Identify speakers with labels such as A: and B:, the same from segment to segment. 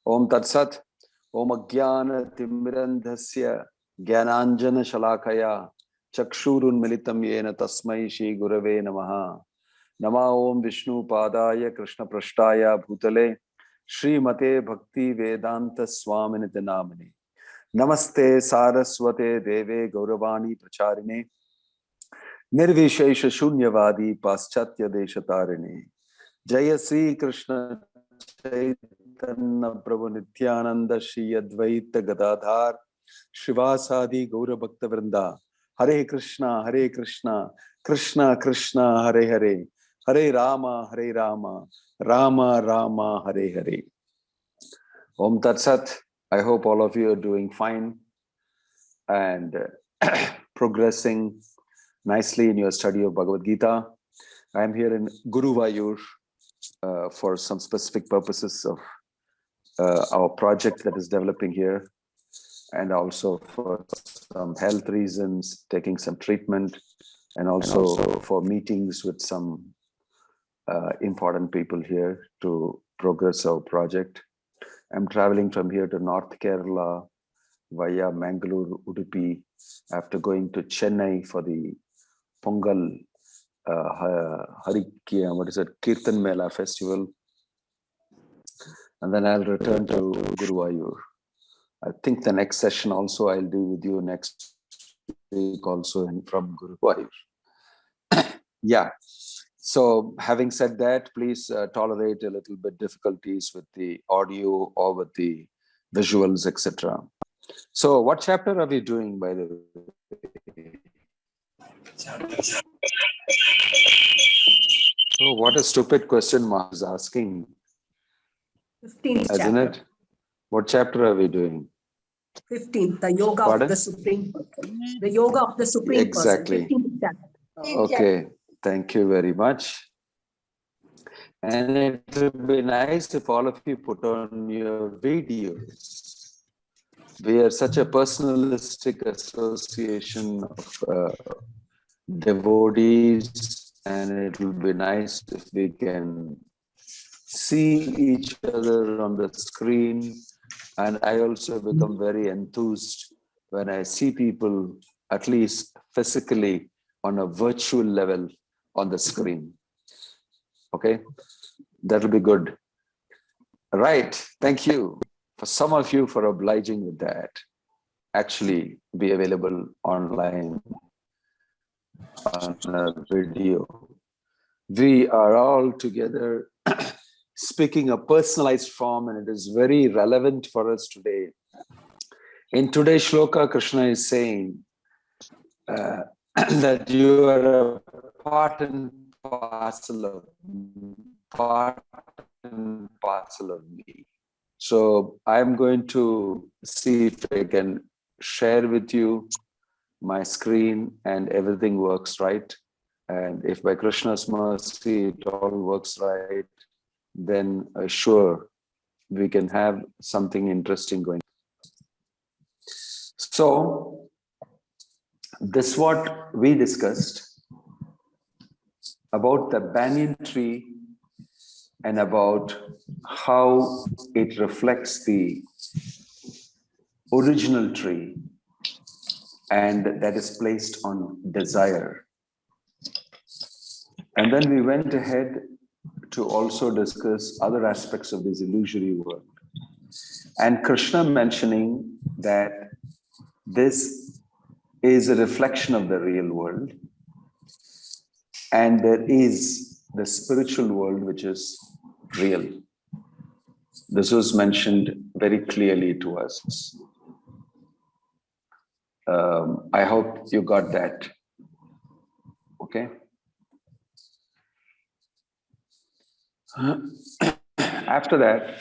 A: Om Tat Sat. Om Ajnana Timirandhasya Jnananjana Shalakaya Chakshurun Militam Yena Tasmai Shri Gurave Namaha. Nama Om Vishnu Padaya Krishna Prashtaya Bhutale Shri Mate Bhakti Vedanta Swaminite Namane. Namaste Saraswate Deve Gauravani Pracharine Nirvishesha Shunyavadi Paschatya Deshatarine. Jaya Sri Krishna Chaitanya Prabhu Nityananda Shri Advaita Gadadhar Shivasadi Gaura Bhakta Vrinda. Hare Krishna, Krishna Krishna, Hare Hare, Hare Rama, Rama Rama, Hare Hare. Om Tat Sat. I hope all of you are doing fine and progressing nicely in your study of Bhagavad Gita. I am here in Guruvayur for some specific purposes of our project that is developing here, and also for some health reasons, taking some treatment, and also for meetings with some important people here to progress our project. I'm traveling from here to North Kerala via Mangalore, Udupi, after going to Chennai for the Pongal Kirtan Mela festival. And then I'll return to Guruvayur. I think the next session also I'll do with you next week also from Guruvayur. Yeah. So having said that, please tolerate a little bit difficulties with the audio or with the visuals, etc. So what chapter are we doing, by the way? So what a stupid question Maharaj is asking.
B: 15th
A: Isn't
B: chapter.
A: it? What chapter are we doing?
B: 15th, the yoga
A: Pardon?
B: of the Supreme Person. The yoga of the Supreme
A: Exactly.
B: Person. 15th chapter.
A: Okay. Thank you very much. And it would be nice if all of you put on your videos. We are such a personalistic association of devotees, and it will be nice if we can see each other on the screen. And I also become very enthused when I see people, at least physically, on a virtual level on the screen. Okay, that'll be good. Right, thank you for some of you for obliging with that. Actually be available online on a video. We are all together speaking a personalized form, and it is very relevant for us today. In today's shloka, Krishna is saying that you are a part and parcel of me. So I'm going to see if I can share with you my screen and everything works right. And if by Krishna's mercy it all works right, then sure we can have something interesting going. So this is what we discussed about the banyan tree and about how it reflects the original tree, and that is placed on desire. And then we went ahead to also discuss other aspects of this illusory world. And Krishna mentioning that this is a reflection of the real world, and there is the spiritual world which is real. This was mentioned very clearly to us. I hope you got that. Okay. After that,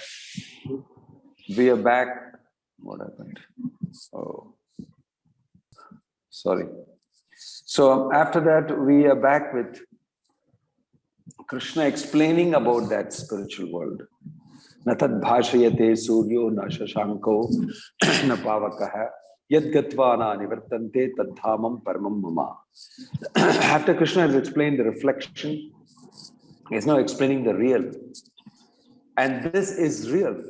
A: we are back. What happened? Oh, sorry. So after that, we are back with Krishna explaining about that spiritual world. Natad bhashayate suryo na shashanko na pavakaha yad gatva na nivartante tadhamam paramam mama. After Krishna has explained the reflection, he is now explaining the real. And this is real.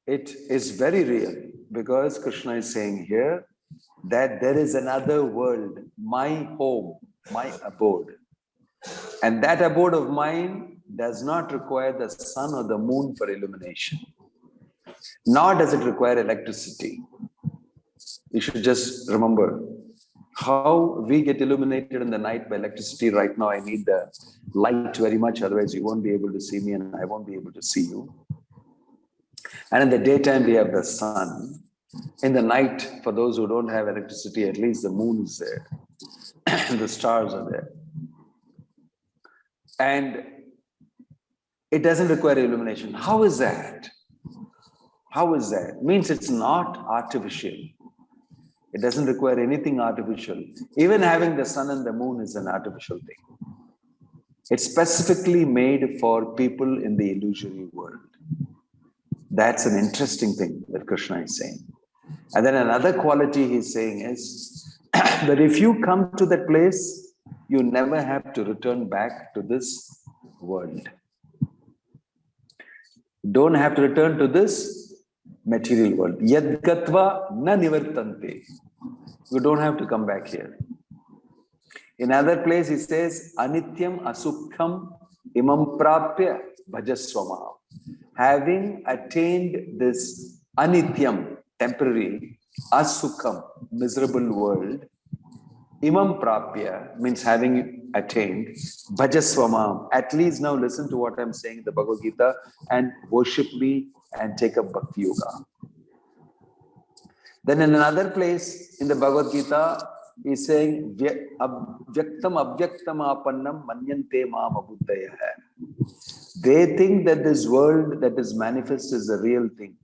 A: it is very real, because Krishna is saying here that there is another world, my home, my abode. And that abode of mine does not require the sun or the moon for illumination, nor does it require electricity. You should just remember how we get illuminated in the night by electricity. Right now, I need the light very much, otherwise you won't be able to see me and I won't be able to see you. And in the daytime, we have the sun. In the night, for those who don't have electricity, at least the moon is there and the stars are there. And it doesn't require illumination. How is that? How is that? It means it's not artificial. It doesn't require anything artificial. Even having the sun and the moon is an artificial thing. It's specifically made for people in the illusory world. That's an interesting thing that Krishna is saying. And then another quality he's saying is that if you come to that place, you never have to return back to this world. Don't have to return to this material world. Yad gatva na nivartante. You don't have to come back here. In another place, he says, Anityam asukham imam prapya bhajaswama. Having attained this anityam, temporary, asukham, miserable world, imam prapya means having attained, bhajaswama. At least now listen to what I'm saying in the Bhagavad Gita and worship me and take up Bhakti Yoga. Then in another place in the Bhagavad Gita, he's saying, Vyaktam avyaktam apannam manyante maam abuddhaya. They think that this world that is manifest is a real thing.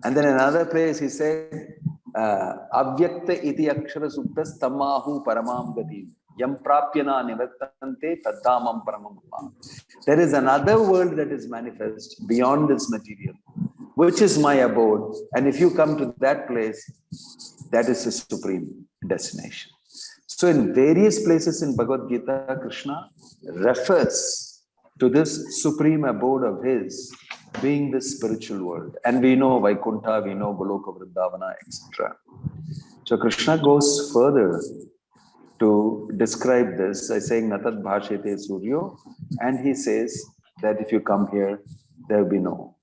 A: And then in another place he said, Avyakta iti akshara suktas tamahu paramam gatim. Yam prapyana nivartante taddamam paramam. There is another world that is manifest beyond this material, which is my abode. And if you come to that place, that is the supreme destination. So in various places in Bhagavad Gita, Krishna refers to this supreme abode of his being the spiritual world. And we know Vaikuntha, we know Goloka Vrindavana, etc. So Krishna goes further to describe this by saying Natad Bhashete Suryo, and he says that if you come here, there will be no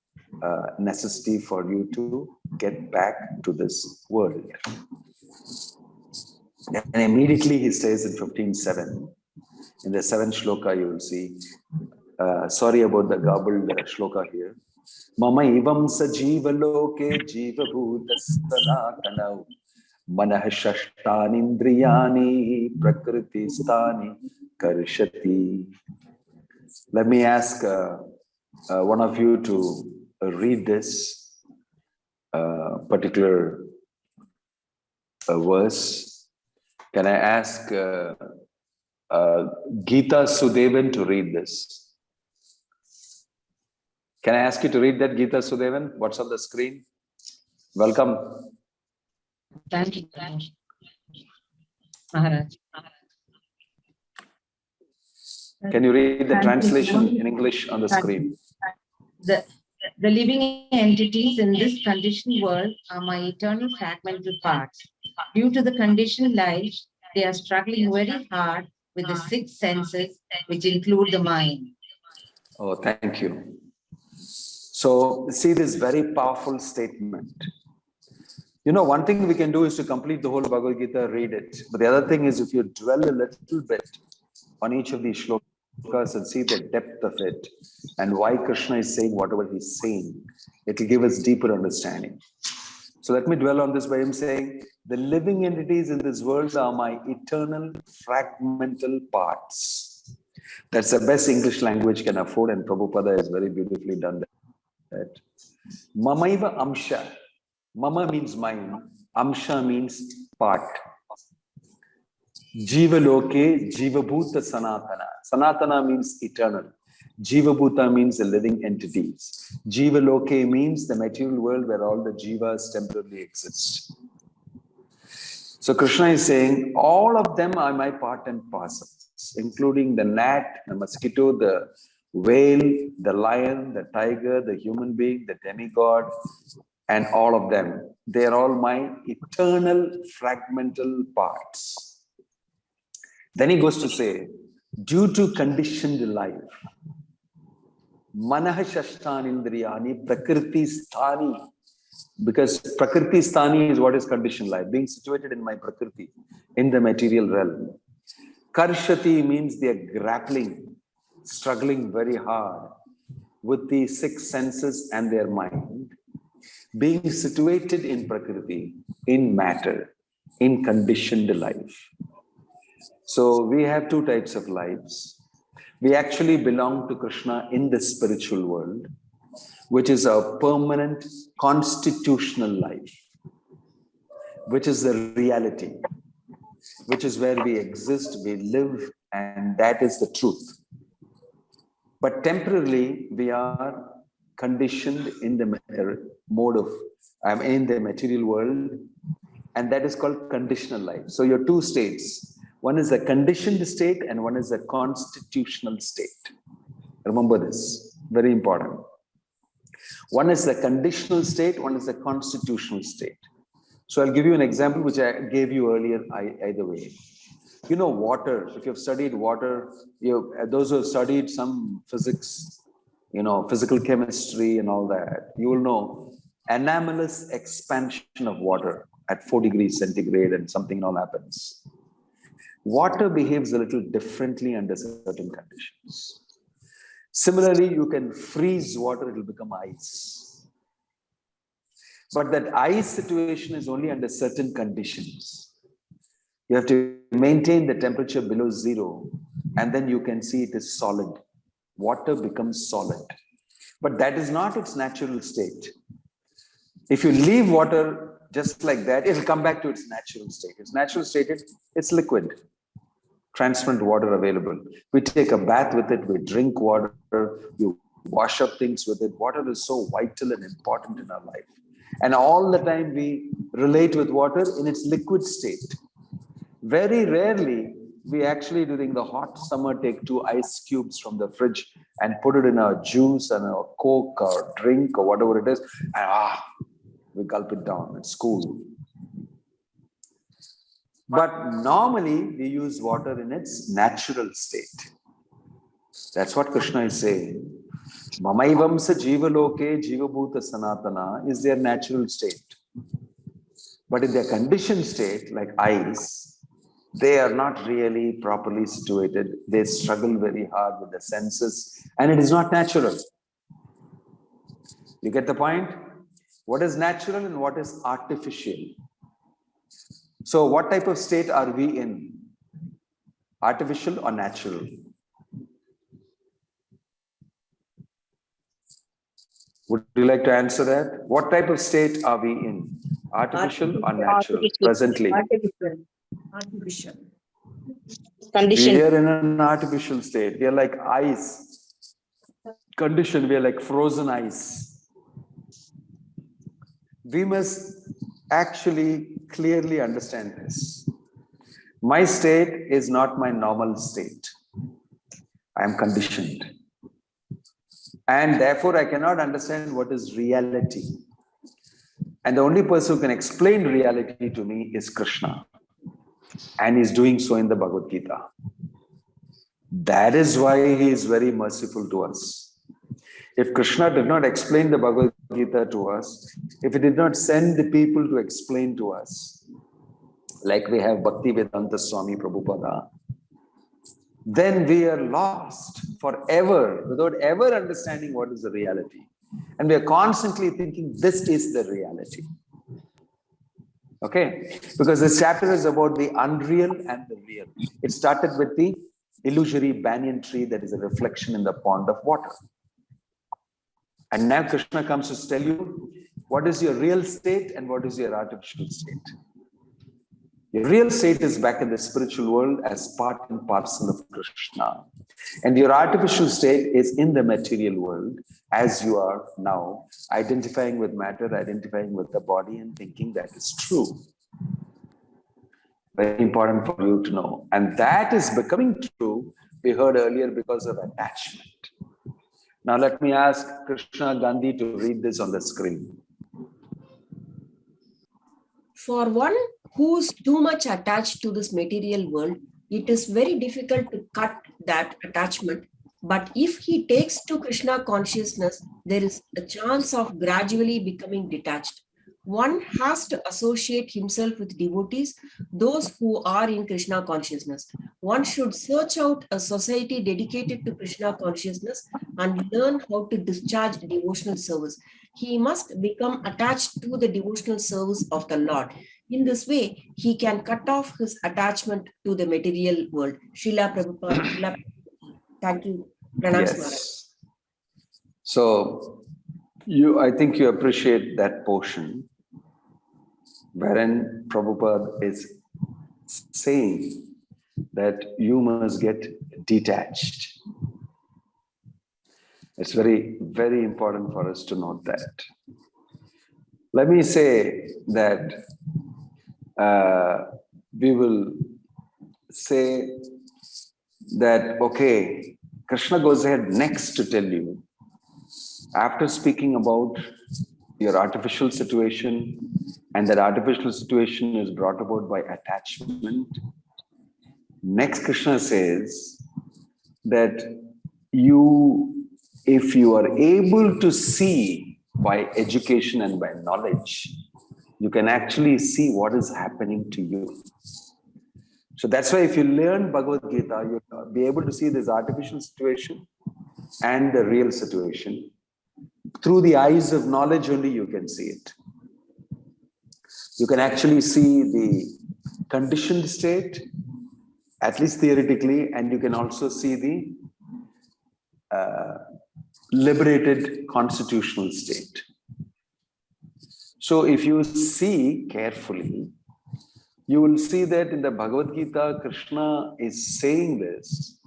A: necessity for you to get back to this world. And immediately he says in 15:7, in the 7th shloka, you will see, sorry about the garbled shloka here. Mama ivam sa jiva loke jiva bhuta sanatana manah shashtani indriyani prakriti stani karishati. Let me ask one of you to read this particular verse. Can I ask Gita Sudevan to read this? Can I ask you to read that, Gita Sudevan? What's on the screen? Welcome.
C: Thank you, Maharaj.
A: Can you read the translation in English on the screen?
C: The living entities in this conditioned world are my eternal fragmental parts. Due to the conditioned life, they are struggling very hard with the 6 senses, which include the mind.
A: Oh, thank you. So, see this very powerful statement. You know, one thing we can do is to complete the whole Bhagavad Gita, read it. But the other thing is, if you dwell a little bit on each of these shlokas and see the depth of it and why Krishna is saying whatever he's saying, it will give us deeper understanding. So let me dwell on this by him saying, the living entities in this world are my eternal fragmental parts. That's the best English language can afford, and Prabhupada has very beautifully done that. Mamaiva amsha. Mama means mine. Amsha means part. Jiva loke, jiva bhuta sanatana. Sanatana means eternal. Jiva bhuta means the living entities. Jiva loke means the material world where all the jivas temporarily exist. So Krishna is saying all of them are my part and parcels, including the gnat, the mosquito, the whale, the lion, the tiger, the human being, the demigod, and all of them. They are all my eternal fragmental parts. Then he goes to say, due to conditioned life, Manah Shashtanindriyani Prakriti Sthani, because Prakriti Sthani is what is conditioned life, being situated in my Prakriti, in the material realm. Karshati means they are grappling, struggling very hard with the six senses and their mind, being situated in Prakriti, in matter, in conditioned life. So we have two types of lives. We actually belong to Krishna in the spiritual world, which is a permanent constitutional life, which is the reality, which is where we exist, we live, and that is the truth. But temporarily, we are conditioned in the mode of, in the material world, and that is called conditional life. So your two states, one is the conditioned state and one is the constitutional state. Remember this, very important. One is the conditional state, one is the constitutional state. So I'll give you an example which I gave you earlier either way. You know, water, if you've studied water, those who have studied some physics, physical chemistry and all that, you will know anomalous expansion of water at 4 degrees centigrade and something all happens. Water behaves a little differently under certain conditions. Similarly, you can freeze water, it will become ice. But that ice situation is only under certain conditions. You have to maintain the temperature below 0, and then you can see it is solid. Water becomes solid. But that is not its natural state. If you leave water just like that, it will come back to its natural state. Its natural state is it's liquid, transparent water available. We take a bath with it, we drink water, you wash up things with it. Water is so vital and important in our life. And all the time we relate with water in its liquid state. Very rarely, we actually during the hot summer take 2 ice cubes from the fridge and put it in our juice and our Coke or drink or whatever it is, and we gulp it down. It's cool. But normally we use water in its natural state. That's what Krishna is saying. Mamaivamsa jivaloke jivabhuta sanatana is their natural state. But in their conditioned state, like ice, they are not really properly situated. They struggle very hard with the senses, and it is not natural. You get the point? What is natural and what is artificial? So what type of state are we in? Artificial or natural? Would you like to answer that? What type of state are we in? Artificial or natural? Presently.
B: Artificial.
D: Condition.
A: We are in an artificial state. We are like ice. Condition, we are like frozen ice. We must actually clearly understand this. My state is not my normal state. I am conditioned. And therefore, I cannot understand what is reality. And the only person who can explain reality to me is Krishna. And he's doing so in the Bhagavad Gita. That is why he is very merciful to us. If Krishna did not explain the Bhagavad Gita to us, if he did not send the people to explain to us, like we have Bhakti Vedanta Swami Prabhupada, then we are lost forever without ever understanding what is the reality. And we are constantly thinking this is the reality. Okay? Because this chapter is about the unreal and the real. It started with the illusory banyan tree that is a reflection in the pond of water. And now Krishna comes to tell you what is your real state and what is your artificial state. Your real state is back in the spiritual world as part and parcel of Krishna. And your artificial state is in the material world as you are now, identifying with matter, identifying with the body and thinking that is true. Very important for you to know. And that is becoming true, we heard earlier, because of attachment. Now let me ask Krishna Gandhi to read this on the screen.
B: For one who's too much attached to this material world, it is very difficult to cut that attachment. But if he takes to Krishna consciousness, there is a chance of gradually becoming detached. One has to associate himself with devotees, those who are in Krishna consciousness. One should search out a society dedicated to Krishna consciousness and learn how to discharge devotional service. He must become attached to the devotional service of the Lord. In this way, he can cut off his attachment to the material world. Srila Prabhupada, thank you. Pranams, Maharaj.
A: Yes. So I think you appreciate that portion wherein Prabhupada is saying that you must get detached. It's very, very important for us to note that. Let me say that we will say that, okay, Krishna goes ahead next to tell you, after speaking about your artificial situation, and that artificial situation is brought about by attachment, next Krishna says that if you are able to see by education and by knowledge, you can actually see what is happening to you. So that's why if you learn Bhagavad Gita, you'll be able to see this artificial situation and the real situation. Through the eyes of knowledge only you can see it. You can actually see the conditioned state, at least theoretically, and you can also see the liberated constitutional state. So if you see carefully, you will see that in the Bhagavad Gita, Krishna is saying this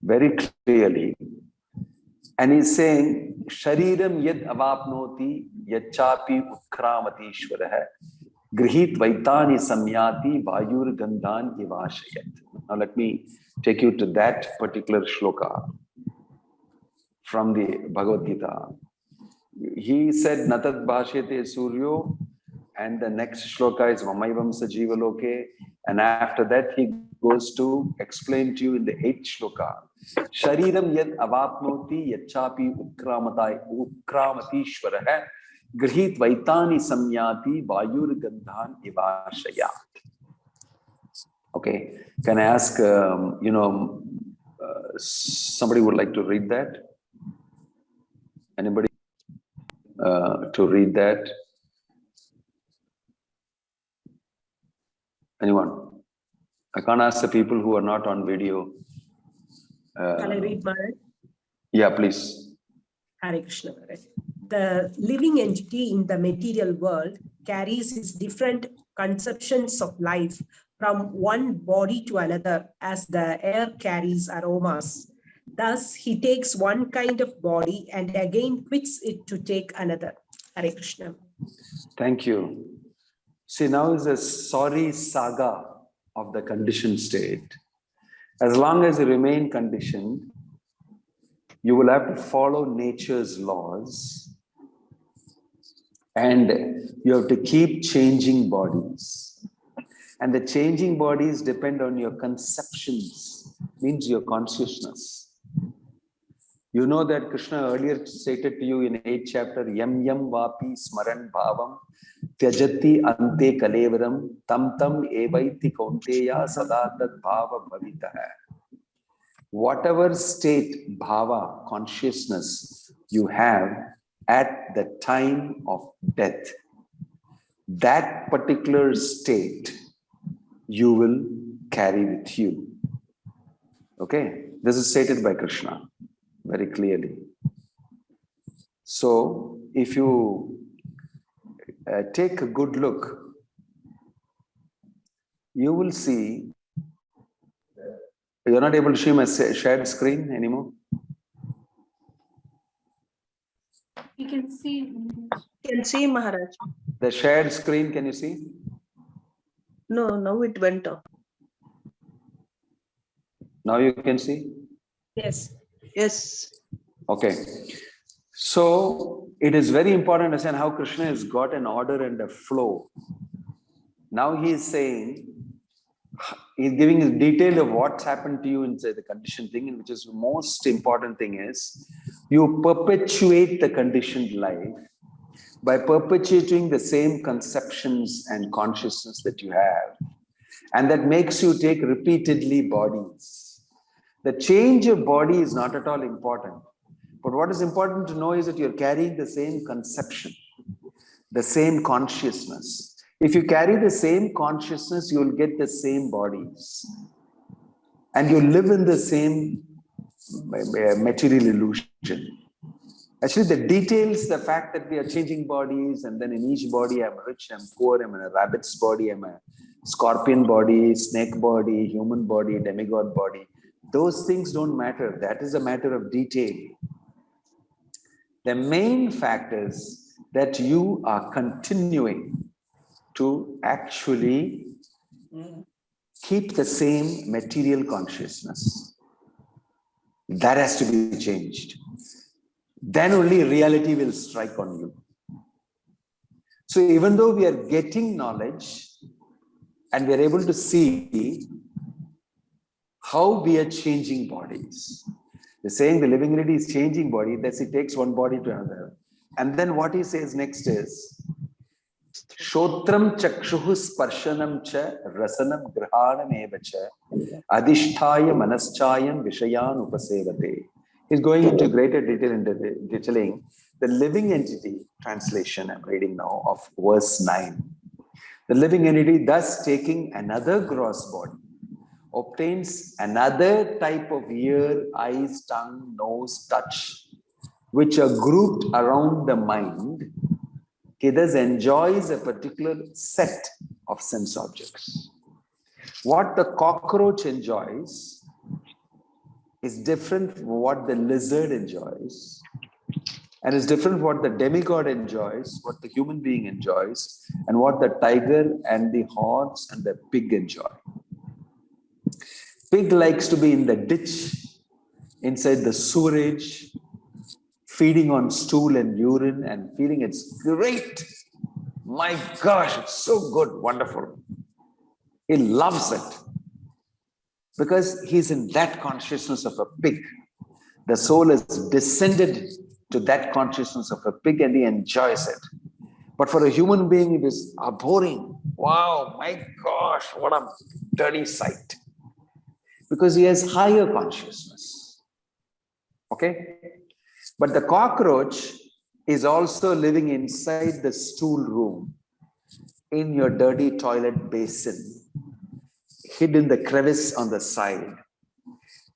A: very clearly. And he's saying, Shariram yad avapnoti yachapi utkramati ishvaraha grihit vaitani samyati vayur gandhan ivashayat. Now let me take you to that particular shloka from the Bhagavad Gita. He said, Natat bhashyate suryo, and the next shloka is Mamaivam sajiva loke, and after that he goes to explain to you in the 8th shloka, Shariram yad avapnoti yachapi ukramati shvaraha grihit vaitani samyati vayur gandhan ivashayat. Okay, can I ask, somebody would like to read that? Anybody to read that? Anyone? I can't ask the people who are not on video.
B: Can I read, Maharaj?
A: Yeah, please.
B: Hare Krishna, Maharaj. The living entity in the material world carries its different conceptions of life from one body to another, as the air carries aromas. Thus, he takes one kind of body and again quits it to take another. Hare Krishna.
A: Thank you. See, now is a sorry saga of the conditioned state. As long as you remain conditioned, you will have to follow nature's laws, and you have to keep changing bodies. And the changing bodies depend on your conceptions, means your consciousness. You know that Krishna earlier stated to you in 8th chapter, Yam Yam Vapi Smaran Bhavam Tyajati Ante Kalevaram Tam Tam Evaiti Kaunteya Sadatat Bhava Bhavitaha. Whatever state, bhava, consciousness you have at the time of death, that particular state you will carry with you. Okay, this is stated by Krishna very clearly. So if you take a good look, you will see. You're not able to see my shared screen anymore?
E: You can see.
D: You can see, Maharaj.
A: The shared screen, can you see?
D: No, now it went off.
A: Now you can see?
B: Yes.
D: Yes.
A: Okay. So it is very important to understand how Krishna has got an order and a flow. Now he is saying, he's giving a detail of what's happened to you inside the conditioned thing, and which is the most important thing is you perpetuate the conditioned life by perpetuating the same conceptions and consciousness that you have, and that makes you take repeatedly bodies. The change of body is not at all important, but what is important to know is that you're carrying the same conception, the same consciousness. If you carry the same consciousness, you will get the same bodies, and you live in the same material illusion. Actually, the details, the fact that we are changing bodies, and then in each body, I'm rich, I'm poor, I'm in a rabbit's body, I'm a scorpion body, snake body, human body, demigod body. Those things don't matter. That is a matter of detail. The main fact is that you are continuing to actually keep the same material consciousness. That has to be changed. Then only reality will strike on you. So even though we are getting knowledge and we are able to see how we are changing bodies. The saying the living entity is changing body, that's it takes one body to another. And then what he says next is, Shotram chakshuhu sparshanam cha rasanam grahanam eva cha adhisthaya manaschayam vishayan upasevate. He's going into greater detail into detailing the living entity translation I'm reading now of verse 9. The living entity thus taking another gross body obtains another type of ear, eyes, tongue, nose, touch, which are grouped around the mind. He thus enjoys a particular set of sense objects. What the cockroach enjoys is different from what the lizard enjoys, and is different from what the demigod enjoys, what the human being enjoys, and what the tiger and the horse and the pig enjoy. Pig likes to be in the ditch, inside the sewerage, feeding on stool and urine and feeling it's great. My gosh, it's so good, wonderful. He loves it because he's in that consciousness of a pig. The soul has descended to that consciousness of a pig and he enjoys it. But for a human being, it is abhorring. Wow, my gosh, what a dirty sight. Because he has higher consciousness. Okay? But the cockroach is also living inside the stool room, in your dirty toilet basin, hid in the crevice on the side.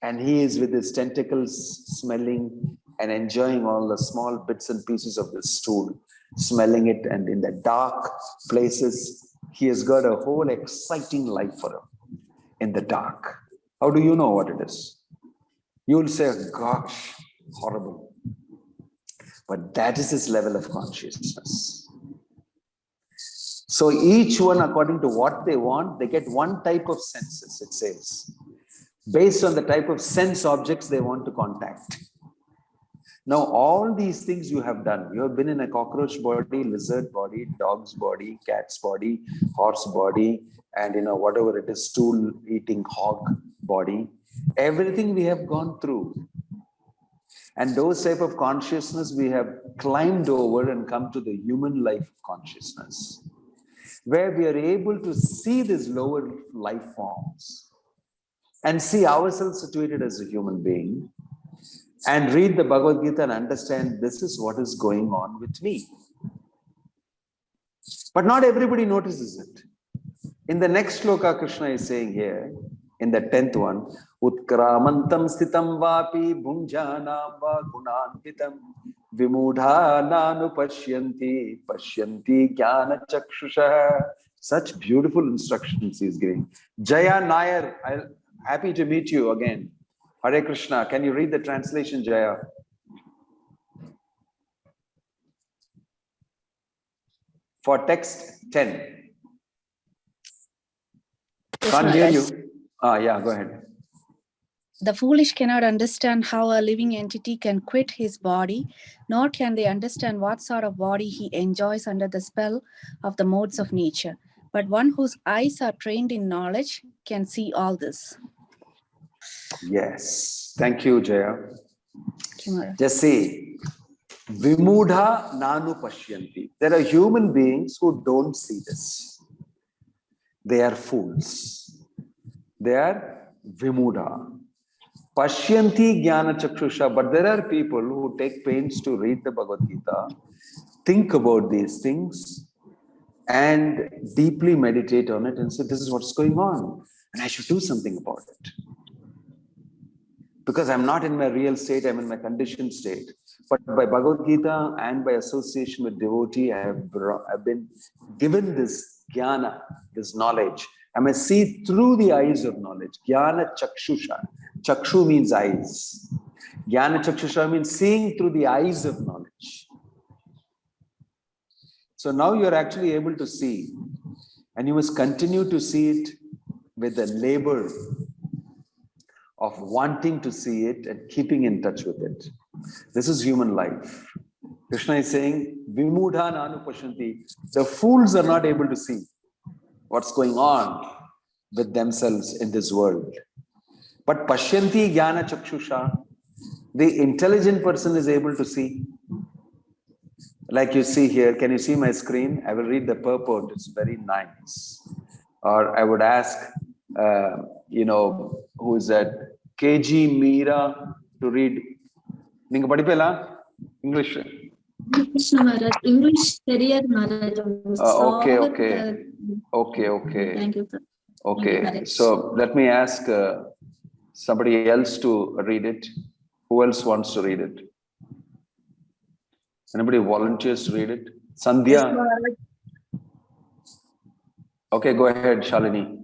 A: And he is with his tentacles smelling and enjoying all the small bits and pieces of the stool, smelling it, and in the dark places, he has got a whole exciting life for him in the dark. How do you know what it is? You will say, gosh, horrible. But that is his level of consciousness. So each one, according to what they want, they get one type of senses, it says, based on the type of sense objects they want to contact. Now, all these things you have done. You have been in a cockroach body, lizard body, dog's body, cat's body, horse body, and whatever it is, stool eating hog body. Everything we have gone through. And those type of consciousness we have climbed over and come to the human life consciousness, where we are able to see these lower life forms and see ourselves situated as a human being and read the Bhagavad Gita and understand this is what is going on with me. But not everybody notices it. In the next shloka, Krishna is saying here, in the 10th one, Utkramantam sthitam vapi bhunjanam va gunanvitam vimudha nanu pashyanti jnana chakshusha. Such beautiful instructions he is giving. Jaya Nair, happy to meet you again. Hare Krishna. Can you read the translation, Jaya? For text 10. Can't hear you. Yeah, go ahead.
F: The foolish cannot understand how a living entity can quit his body, nor can they understand what sort of body he enjoys under the spell of the modes of nature. But one whose eyes are trained in knowledge can see all this.
A: Yes. Thank you, Jaya.
F: Thank you, Maharaj.
A: Just say, Vimudha nanu pashyanti. There are human beings who don't see this. They are fools. They are Vimudha. Pashyanti jnana chakshusha. But there are people who take pains to read the Bhagavad Gita, think about these things, and deeply meditate on it and say, this is what's going on, and I should do something about it. Because I'm not in my real state, I'm in my conditioned state. But by Bhagavad Gita and by association with devotee, I've been given this jnana, this knowledge. I may see through the eyes of knowledge. Jnana chakshusha. Chakshu means eyes. Jnana chakshusha means seeing through the eyes of knowledge. So now you're actually able to see, and you must continue to see it with the labor of wanting to see it and keeping in touch with it. This is human life. Krishna is saying, Vimudha nanu pashyanti. The fools are not able to see what's going on with themselves in this world. But pashyanti jnana chakshusha, the intelligent person is able to see. Like you see here, can you see my screen? I will read the purport, it's very nice. Or I would ask, who is that? KG Meera to read. Ninga padipela? English.
E: English career, Maharaj.
A: Okay.
E: Thank you, sir.
A: Okay, so let me ask somebody else to read it. Who else wants to read it? Anybody volunteers to read it? Sandhya?
D: Yes, Maharaj.
A: Okay, go ahead, Shalini.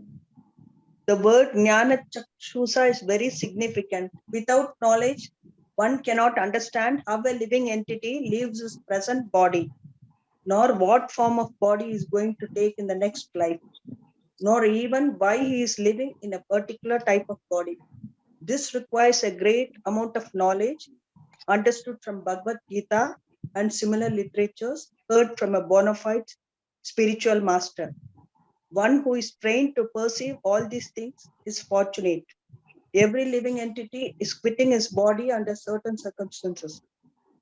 D: The word jnana chakshusha is very significant. Without knowledge, one cannot understand how a living entity leaves his present body, nor what form of body he is going to take in the next life, nor even why he is living in a particular type of body. This requires a great amount of knowledge understood from Bhagavad Gita and similar literatures heard from a bona fide spiritual master. One who is trained to perceive all these things is fortunate. Every living entity is quitting his body under certain circumstances.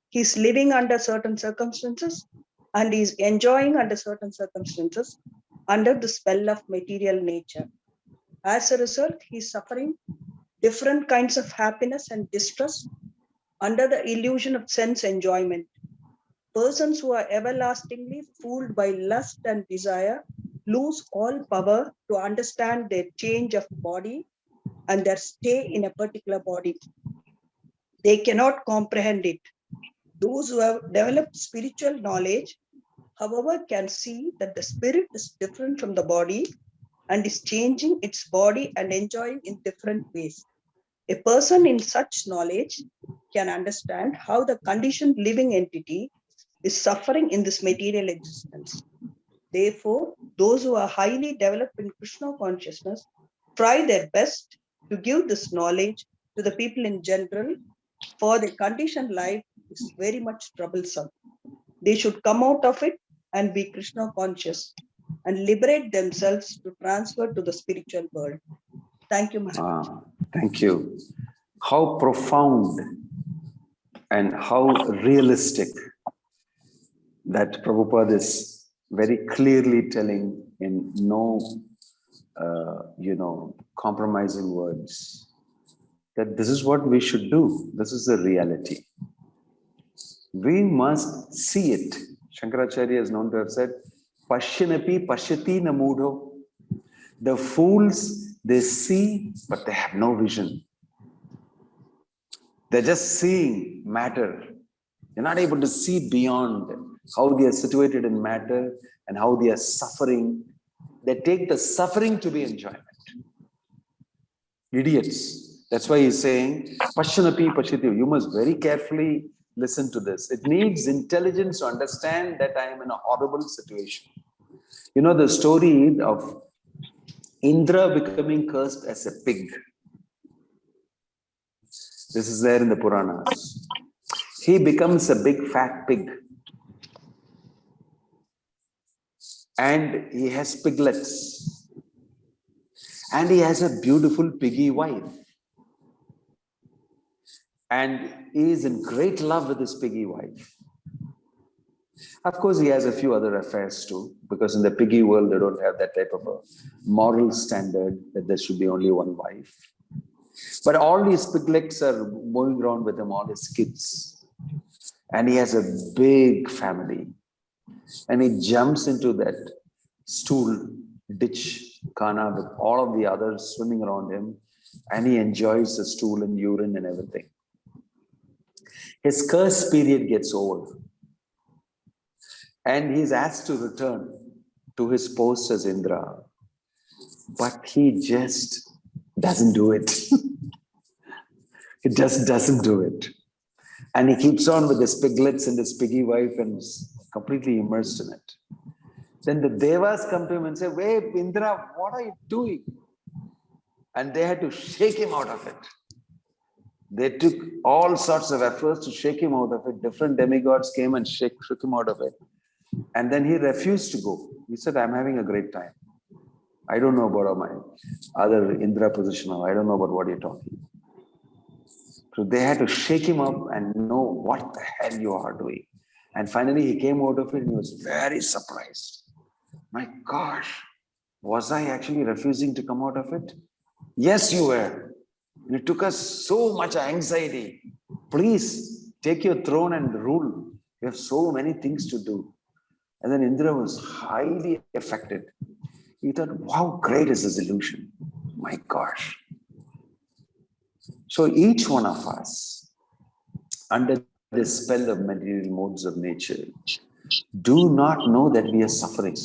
D: He is living under certain circumstances and he is enjoying under certain circumstances under the spell of material nature. As a result, he is suffering different kinds of happiness and distress under the illusion of sense enjoyment. Persons who are everlastingly fooled by lust and desire lose all power to understand their change of body and their stay in a particular body. They cannot comprehend it. Those who have developed spiritual knowledge, however, can see that the spirit is different from the body and is changing its body and enjoying in different ways. A person in such knowledge can understand how the conditioned living entity is suffering in this material existence. Therefore, those who are highly developed in Krishna consciousness try their best to give this knowledge to the people in general, for their conditioned life is very much troublesome. They should come out of it and be Krishna conscious and liberate themselves to transfer to the spiritual world. Thank you, Maharaj.
A: Thank you. How profound and how realistic that Prabhupada is very clearly telling in no, compromising words, that this is what we should do. This is the reality. We must see it. Shankaracharya is known to have said, Pashyanapi pashyati namudho. The fools, they see, but they have no vision. They're just seeing matter. They're not able to see beyond how they are situated in matter and how they are suffering. They take the suffering to be enjoyment. Idiots. That's why he's saying, Pashyanapi pashyati. You must very carefully listen to this. It needs intelligence to understand that I am in a horrible situation. You know the story of Indra becoming cursed as a pig. This is there in the Puranas. He becomes a big fat pig. And he has piglets. And he has a beautiful piggy wife. And he is in great love with his piggy wife. Of course, he has a few other affairs too, because in the piggy world, they don't have that type of a moral standard that there should be only one wife. But all these piglets are moving around with him, all his kids. And he has a big family. And he jumps into that stool, ditch, Kana, with all of the others swimming around him. And he enjoys the stool and urine and everything. His curse period gets over. And he's asked to return to his post as Indra. But he just doesn't do it. He just doesn't do it. And he keeps on with his piglets and his piggy wife and is completely immersed in it. Then the Devas come to him and say, "Wait, Indra, what are you doing?" And they had to shake him out of it. They took all sorts of efforts to shake him out of it. Different demigods came and shook him out of it. And then he refused to go. He said, "I'm having a great time. I don't know about my other Indra position. I don't know about what you're talking." So they had to shake him up and know what the hell you are doing. And finally he came out of it and he was very surprised. My gosh, was I actually refusing to come out of it? Yes, you were. And it took us so much anxiety. Please take your throne and rule. You have so many things to do. And then Indra was highly affected. He thought, how great is this illusion? My gosh. So each one of us, under the spell of material modes of nature, do not know that we are suffering.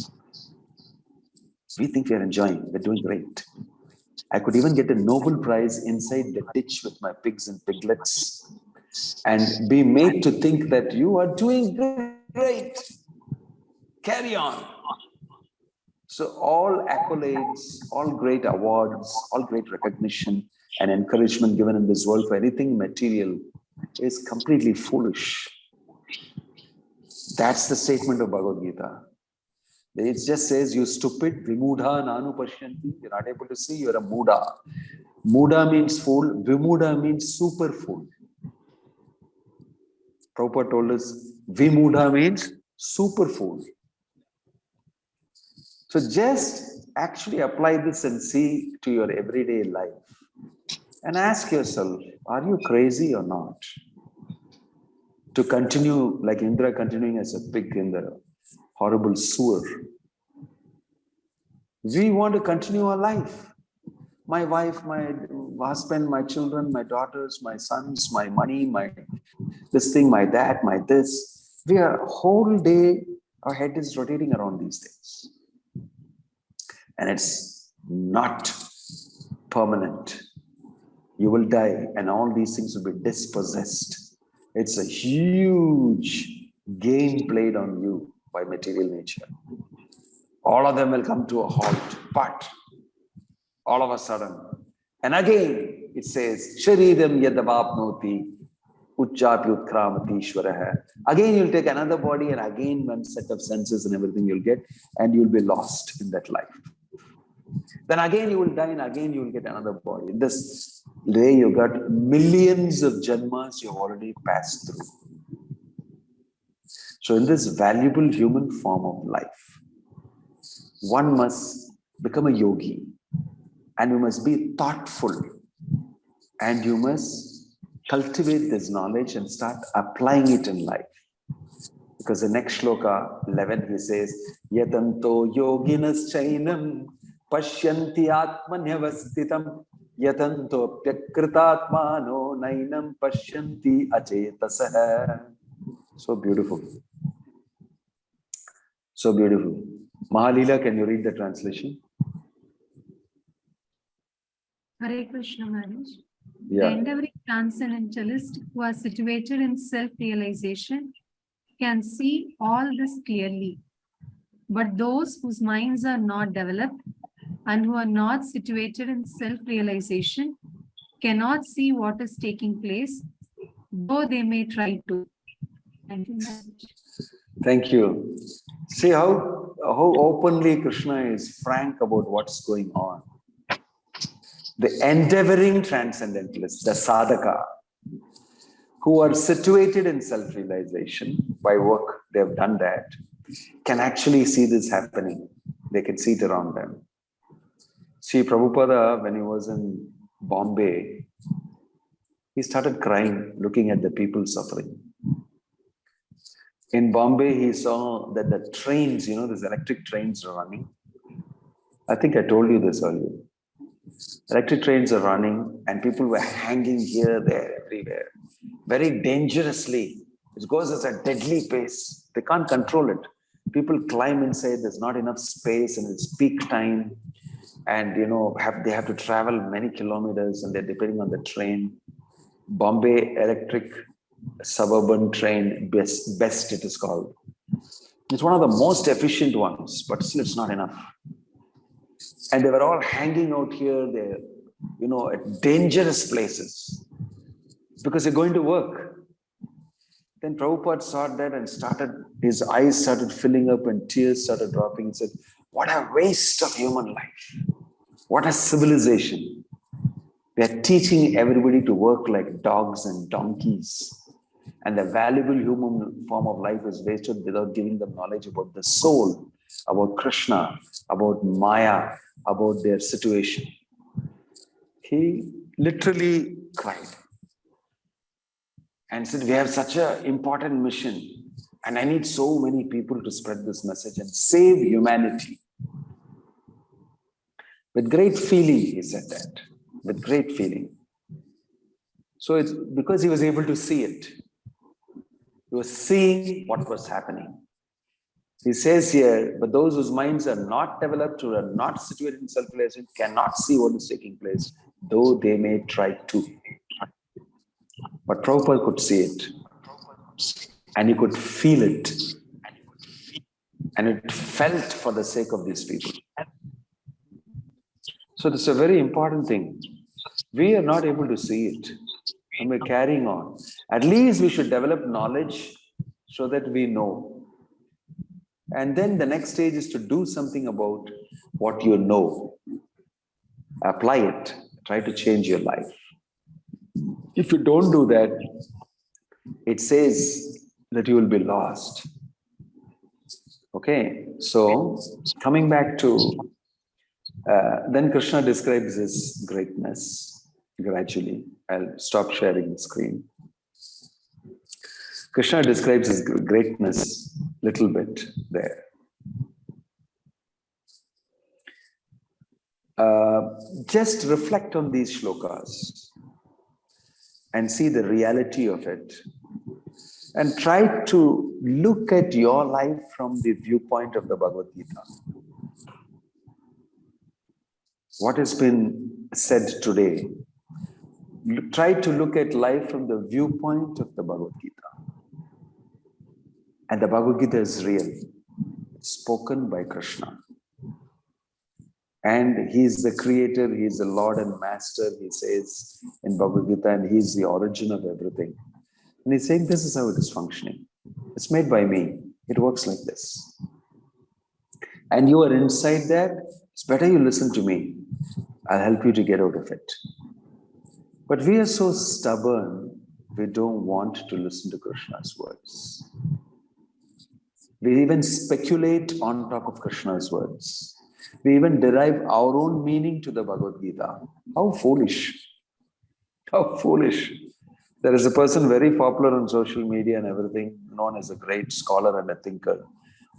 A: We think we are enjoying, we're doing great. I could even get a Nobel Prize inside the ditch with my pigs and piglets and be made to think that you are doing great. Carry on. So all accolades, all great awards, all great recognition and encouragement given in this world for anything material is completely foolish. That's the statement of Bhagavad Gita. It just says, you stupid, vimudha nanu pashyanti. You're not able to see, you're a muda. Muda means fool, vimudha means super fool. Prabhupada told us, vimudha means super fool. So just actually apply this and see to your everyday life. And ask yourself, are you crazy or not? To continue like Indra continuing as a pig in the horrible sewer. We want to continue our life. My wife, my husband, my children, my daughters, my sons, my money, my this thing, my that, my this. We are whole day, our head is rotating around these things. And it's not permanent. You will die and all these things will be dispossessed. It's a huge game played on you by material nature. All of them will come to a halt, but all of a sudden, and again it says, Sharidam yadavapnoti uchchapi utkramati ishvaraha. Again you'll take another body and again one set of senses and everything you'll get and you'll be lost in that life. Then again you will die and again you will get another body. In this way you got millions of janmas you've already passed through. So in this valuable human form of life, one must become a yogi and you must be thoughtful and you must cultivate this knowledge and start applying it in life. Because the next shloka 11 he says, Yatanto yoginas chainam pashyanti atmanyavastitam yatanto pyakritatmano nainam pashyanti achetasah. So beautiful. So beautiful. Mahalila, can you read the translation?
E: Hare Krishna, Maharaj.
A: Yeah.
E: The endeavoring transcendentalist who are situated in self-realization can see all this clearly. But those whose minds are not developed and who are not situated in self-realization cannot see what is taking place, though they may try to. Thank you, Maharaj.
A: Thank you. See how openly Krishna is frank about what's going on. The endeavoring transcendentalists, the sadhaka, who are situated in self-realization by work, they've done that, can actually see this happening. They can see it around them. See, Prabhupada, when he was in Bombay, he started crying, looking at the people suffering. In Bombay, he saw that the trains, these electric trains are running. I think I told you this earlier. Electric trains are running and people were hanging here, there, everywhere, very dangerously. It goes at a deadly pace. They can't control it. People climb inside, there's not enough space and it's peak time. And, they have to travel many kilometers and they're depending on the train. Bombay electric suburban train, best it is called. It's one of the most efficient ones, but still it's not enough. And they were all hanging out here, they're, at dangerous places because they're going to work. Then Prabhupada saw that and his eyes started filling up and tears started dropping and said, what a waste of human life. What a civilization. They're teaching everybody to work like dogs and donkeys. And the valuable human form of life is wasted without giving them knowledge about the soul, about Krishna, about Maya, about their situation. He literally cried and said, we have such an important mission and I need so many people to spread this message and save humanity. With great feeling, he said that, with great feeling. So it's because he was able to see it. He was seeing what was happening. He says here, but those whose minds are not developed or are not situated in self-realization cannot see what is taking place, though they may try to. But Prabhupada could see it. And he could feel it. And it felt for the sake of these people. So this is a very important thing. We are not able to see it. And we're carrying on. At least we should develop knowledge so that we know. And then the next stage is to do something about what you know. Apply it. Try to change your life. If you don't do that, it says that you will be lost. Okay, so coming back to, then Krishna describes his greatness gradually. I'll stop sharing the screen. Krishna describes his greatness a little bit there. Just reflect on these shlokas and see the reality of it. And try to look at your life from the viewpoint of the Bhagavad Gita. What has been said today? Try to look at life from the viewpoint of the Bhagavad Gita. And the Bhagavad Gita is real. It's spoken by Krishna. And he is the creator, he is the Lord and Master, he says in Bhagavad Gita, and he is the origin of everything. And he's saying, this is how it is functioning. It's made by me. It works like this. And you are inside that. It's better you listen to me. I'll help you to get out of it. But we are so stubborn, we don't want to listen to Krishna's words. We even speculate on top of Krishna's words. We even derive our own meaning to the Bhagavad Gita. How foolish. How foolish. There is a person very popular on social media and everything, known as a great scholar and a thinker,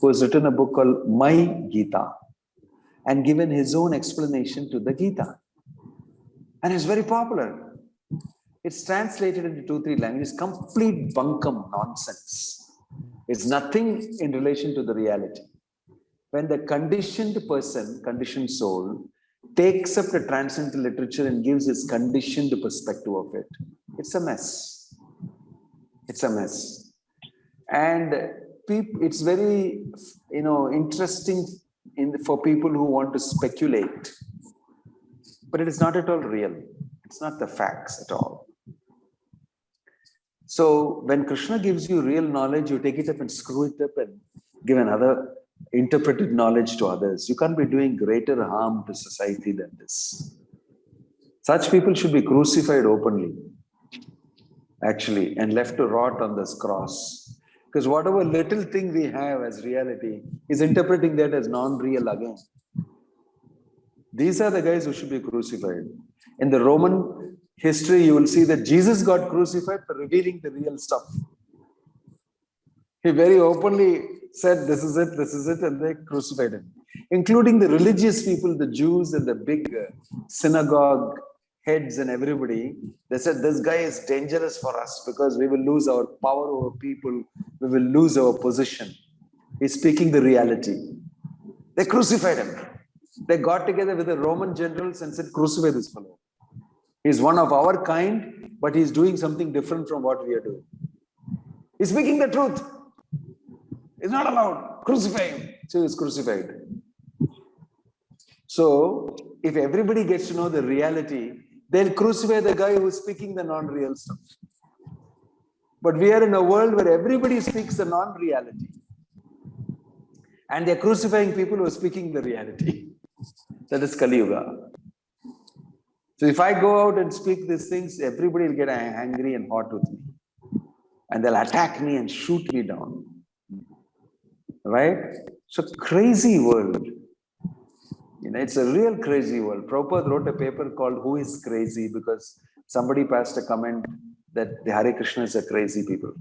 A: who has written a book called My Gita and given his own explanation to the Gita. And it's very popular. It's translated into 2-3 languages, complete bunkum nonsense. It's nothing in relation to the reality. When the conditioned person, conditioned soul, takes up the transcendental literature and gives his conditioned perspective of it, it's a mess. It's a mess. And it's very, interesting for people who want to speculate. But it is not at all real. It's not the facts at all. So when Krishna gives you real knowledge, you take it up and screw it up and give another interpreted knowledge to others. You can't be doing greater harm to society than this. Such people should be crucified openly, actually, and left to rot on this cross. Because whatever little thing we have as reality is interpreting that as non-real again. These are the guys who should be crucified. In the Roman history, you will see that Jesus got crucified for revealing the real stuff. He very openly said, this is it, and they crucified him. Including the religious people, the Jews and the big synagogue heads and everybody. They said, this guy is dangerous for us because we will lose our power over people. We will lose our position. He's speaking the reality. They crucified him. They got together with the Roman generals and said, crucify this fellow. He's one of our kind, but he's doing something different from what we are doing. He's speaking the truth. It's not allowed. Crucify him. So he's crucified. So if everybody gets to know the reality, they'll crucify the guy who's speaking the non-real stuff. But we are in a world where everybody speaks the non-reality. And they're crucifying people who are speaking the reality. That is Kali Yuga. So if I go out and speak these things, everybody will get angry and hot with me. And they'll attack me and shoot me down. Right? So crazy world. You know, it's a real crazy world. Prabhupada wrote a paper called Who is Crazy? Because somebody passed a comment that the Hare Krishnas are crazy people.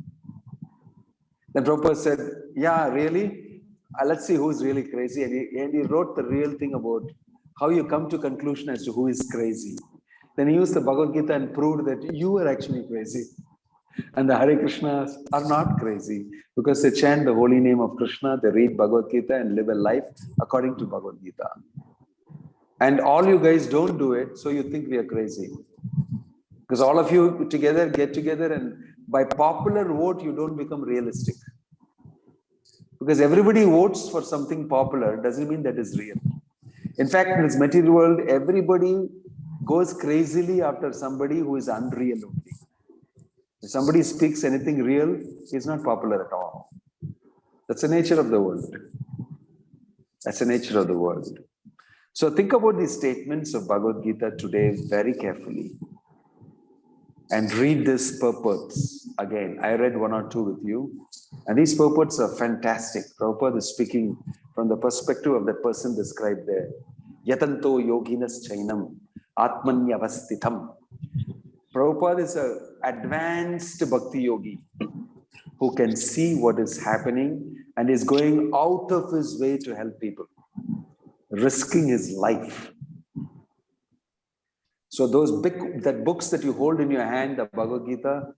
A: Then Prabhupada said, yeah, really? Let's see who's really crazy. And he wrote the real thing about how you come to conclusion as to who is crazy. Then he used the Bhagavad Gita and proved that you are actually crazy. And the Hare Krishnas are not crazy because they chant the holy name of Krishna, they read Bhagavad Gita and live a life according to Bhagavad Gita. And all you guys don't do it, so you think we are crazy. Because all of you together get together and by popular vote, you don't become realistic. Because everybody votes for something popular doesn't mean that is real. In fact, in this material world, everybody goes crazily after somebody who is unreal only. If somebody speaks anything real, he's not popular at all. That's the nature of the world. That's the nature of the world. So think about these statements of Bhagavad Gita today very carefully. And read this purports. Again, I read one or two with you. And these purports are fantastic. Prabhupada is speaking from the perspective of the person described there. Yatanto yoginas chainam atmanyavasthitam. Prabhupada is an advanced bhakti yogi who can see what is happening and is going out of his way to help people, risking his life. So that books that you hold in your hand, the Bhagavad Gita,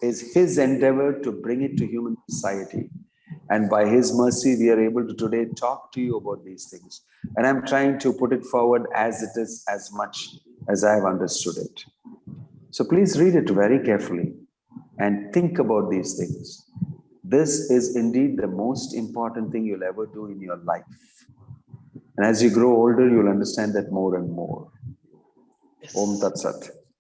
A: is his endeavor to bring it to human society. And by his mercy, we are able to today talk to you about these things. And I'm trying to put it forward as it is, as much as I have understood it. So please read it very carefully and think about these things. This is indeed the most important thing you'll ever do in your life. And as you grow older, you'll understand that more and more. Om Tat Sat.